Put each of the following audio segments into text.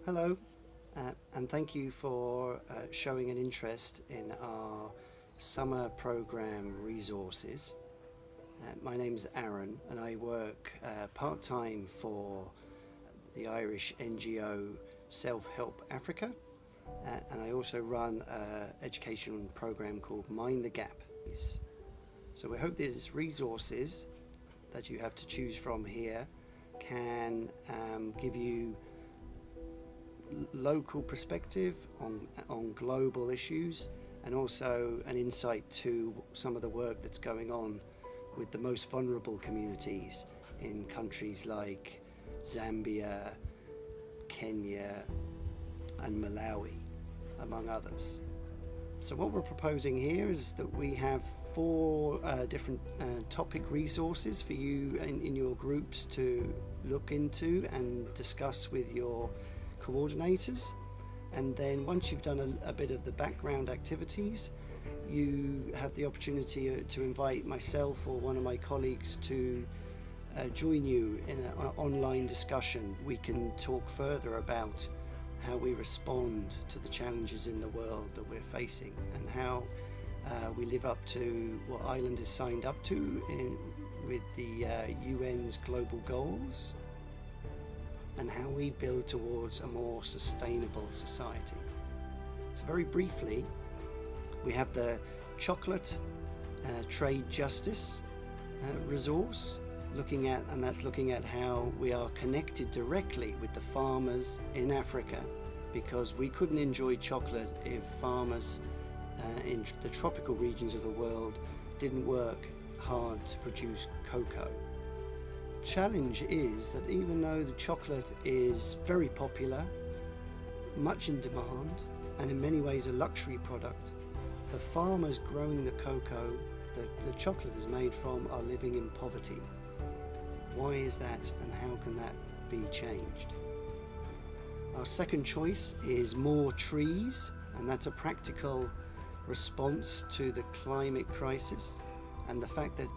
Hello, and thank you for showing an interest in our summer program resources. My name's Aaron, and I work part-time for the Irish NGO Self-Help Africa, and I also run an education program called Mind the Gap. So we hope these resources that you have to choose from here can give you local perspective on global issues, and also an insight to some of the work that's going on with the most vulnerable communities in countries like Zambia, Kenya and Malawi, among others. So what we're proposing here is that we have four different topic resources for you in your groups to look into and discuss with your coordinators, and then once you've done a bit of the background activities, you have the opportunity to invite myself or one of my colleagues to join you in an online discussion. We can talk further about how we respond to the challenges in the world that we're facing, and how we live up to what Ireland is signed up to with the UN's global goals, and how we build towards a more sustainable society. So very briefly, we have the chocolate trade justice resource, looking at how we are connected directly with the farmers in Africa, because we couldn't enjoy chocolate if farmers in the tropical regions of the world didn't work hard to produce cocoa. Challenge is that even though the chocolate is very popular, much in demand, and in many ways a luxury product, the farmers growing the cocoa that the chocolate is made from are living in poverty. Why is that, and how can that be changed? Our second choice is more trees, and that's a practical response to the climate crisis and the fact that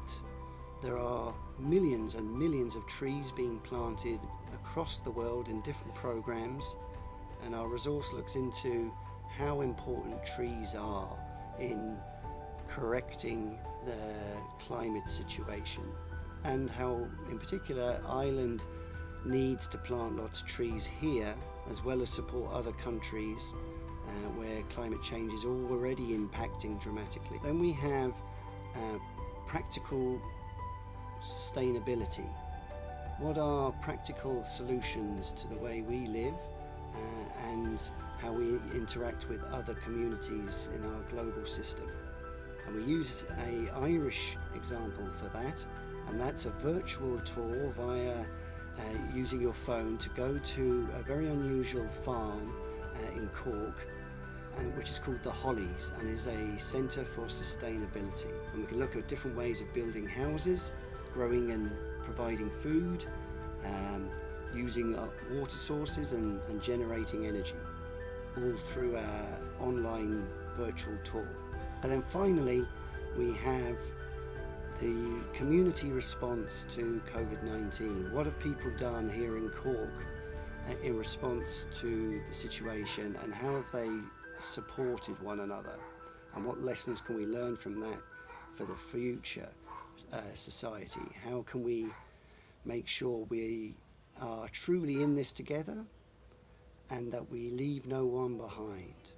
there are millions and millions of trees being planted across the world in different programs, and our resource looks into how important trees are in correcting the climate situation, and how in particular Ireland needs to plant lots of trees here, as well as support other countries where climate change is already impacting dramatically. Then we have practical sustainability. What are practical solutions to the way we live and how we interact with other communities in our global system? And we use an Irish example for that, and that's a virtual tour via using your phone to go to a very unusual farm in Cork, which is called the Hollies, and is a centre for sustainability. And we can look at different ways of building houses, growing and providing food, using water sources and generating energy, all through our online virtual tour. And then finally, we have the community response to COVID-19. What have people done here in Cork in response to the situation, and how have they supported one another, and what lessons can we learn from that for the future society? How can we make sure we are truly in this together and that we leave no one behind?